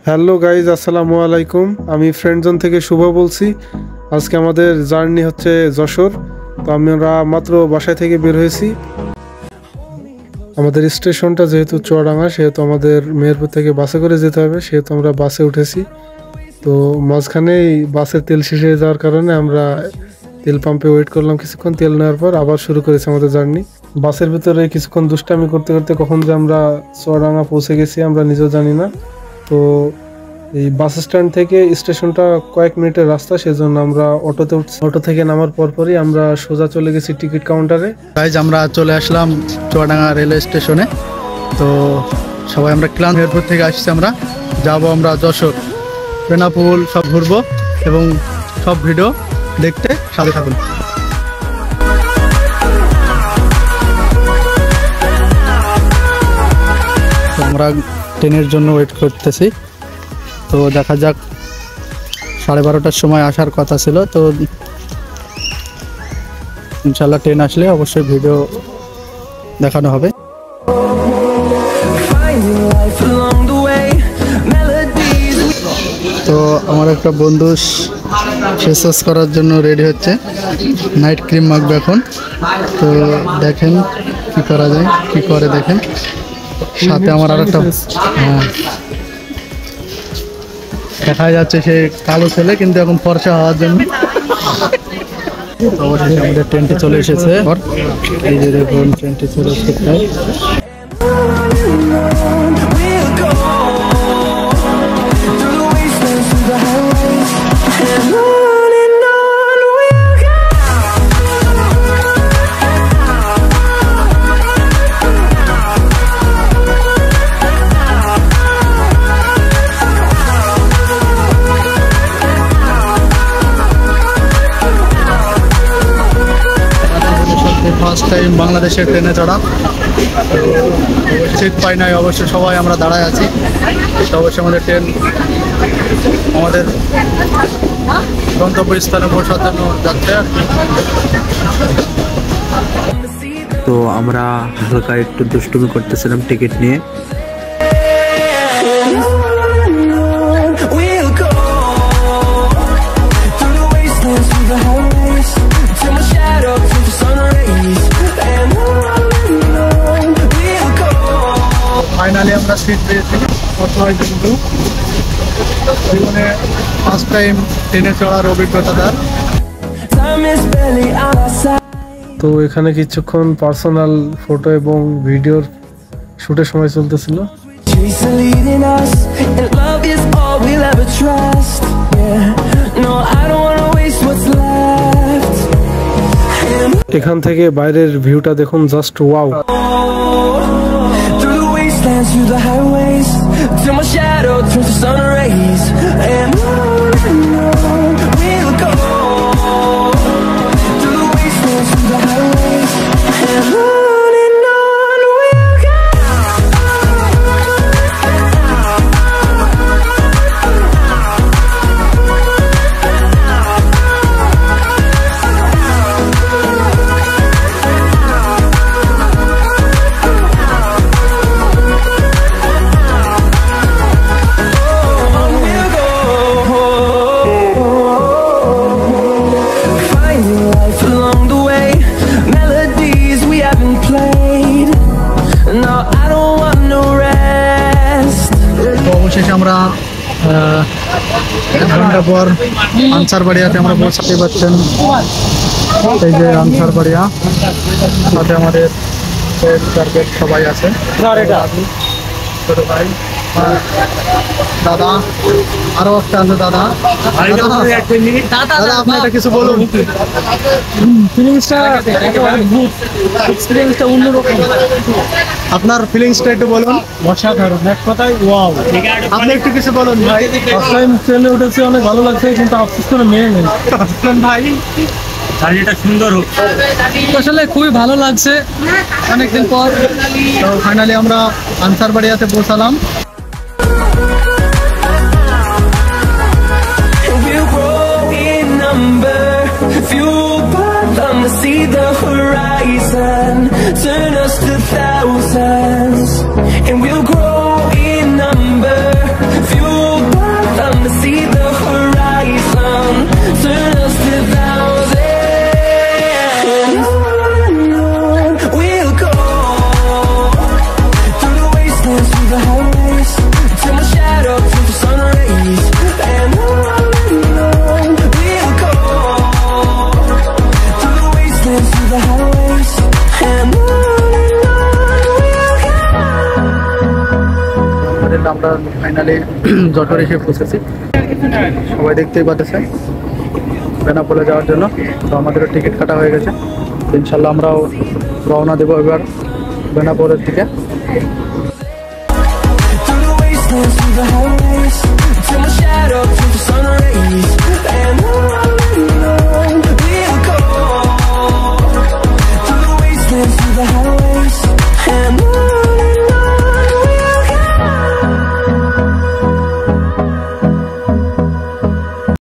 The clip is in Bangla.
হ্যালো গাইজ, আসসালামু আলাইকুম। আমি ফ্রেন্ড জোন থেকে শুভ বলছি। আজকে আমাদের জার্নি হচ্ছে যশোর। তো আমরা মাত্র বাসায় থেকে বের হয়েছি। আমাদের স্টেশনটা যেহেতু চুয়াডাঙ্গা, সেহেতু আমাদের মেহেরপুর থেকে বাসে করে যেতে হবে, সেহেতু আমরা বাসে উঠেছি। তো মাঝখানেই বাসের তেল শেষ হয়ে যাওয়ার কারণে আমরা তেল পাম্পে ওয়েট করলাম কিছুক্ষণ। তেল নেওয়ার পর আবার শুরু করেছি আমাদের জার্নি। বাসের ভিতরে কিছুক্ষণ দুষ্টামি করতে করতে কখন যে আমরা চুয়াডাঙ্গা পৌঁছে গেছি আমরা নিজেও জানি না। তো এই বাস স্ট্যান্ড থেকে স্টেশনটা কয়েক মিনিটের রাস্তা, সেজন্য আমরা অটোতে উঠছি। অটো থেকে নামার পরপরই আমরা সোজা চলে গেছি টিকিট কাউন্টারে। গাইজ আমরা চলে আসলাম চুয়াডাঙ্গা রেলওয়ে স্টেশনে। তো সবাই আমরা ক্লান্ত, মেহেরপুর থেকে আসছি, আমরা যাব আমরা যশোর, বেনাপোল সব ঘুরবো এবং সব ভিডিও দেখতে সাথে থাকুন। আমরা ট্রেনের জন্য ওয়েট করতেছি। তো দেখা যাক, 12:30টার সময় আসার কথা ছিল। তো ইনশাল্লাহ ট্রেন আসলে অবশ্যই ভিডিও দেখানো হবে। তো আমার একটা বন্ধু ফেস ওয়াশ করার জন্য রেডি হচ্ছে, নাইট ক্রিম মাখবে এখন। তো দেখেন কি করা যায়, কি করে দেখেন। সাথে আমার আর একটা দেখা যাচ্ছে সে কালো ছেলে, কিন্তু এখন ফর্সা হওয়ার জন্য। অবশেষে আমাদের ট্রেনটি চলে এসেছে। এই যে দেখুন ট্রেনটি চলে এসেছে। ফার্স্ট টাইম বাংলাদেশের ট্রেনে চড়া, সিট পাই নাই, অবশ্যই সবাই আমরা দাঁড়ায় আছি। তো অবশ্যই আমাদের ট্রেন আমাদের গন্তব্যস্থানে পৌঁছার জন্য যাচ্ছে। তো আমরা হালকা একটু দুষ্টুমি করতেছিলাম টিকিট নিয়ে। ফাইনালি আমরা সিট পেয়েছি। জীবনে ফার্স্ট টাইম ট্রেনে চড়ার অভিজ্ঞতা তার। তো এখানে কিছুক্ষণ পার্সোনাল ফটো এবং ভিডিওর শুটের সময় চলতেছিল। এখান থেকে বাইরের ভিউটা দেখুন, just wow. Through the highways till my shadow turns to sun rays, and on we'll go. Through the wastelands, through the highways, and on we'll go. অবশেষে আমরা 1 ঘন্টা পর আনসারবাড়িয়াতে আমরা পৌঁছাতে পারছেন। এই যে আনসারবাড়িয়া, সাথে আমাদের টার্গেট সবাই আছে, ছোট ভাই, দাদা, আরো একটা আছে দাদা। দাদা আপনি এটা কিছু বলুন। এক্সপেরিয়েন্সটা অন্যরকম। আপনার ফিলিংসটা একটু বলুন। অসাধারণ, এক কথায় ওয়াও। আপনি একটু কিছু বলুন ভাই। ফার্স্ট টাইম ট্রেনে উঠেছি, অনেক ভালো লাগছে, কিন্তু আফসোস করে মেয়ে নেই ভাই। জার্নিটা সুন্দর হোক, আসলে খুবই ভালো লাগছে অনেকদিন পর। তো ফাইনালি আমরা আনসারবাড়িয়াতে পৌঁছালাম। Turn us to thousands, and we'll grow in number, fueled finally Jessore এসে পৌঁছেছি। সবাই দেখতেই পাচ্ছেন বেনাপোলে যাওয়ার জন্য। তো আমাদেরও টিকিট কাটা হয়ে গেছে। ইনশাল্লাহ আমরাও রওনা দেবো এবার বেনাপোলের দিকে। Through the wastelands, through the highways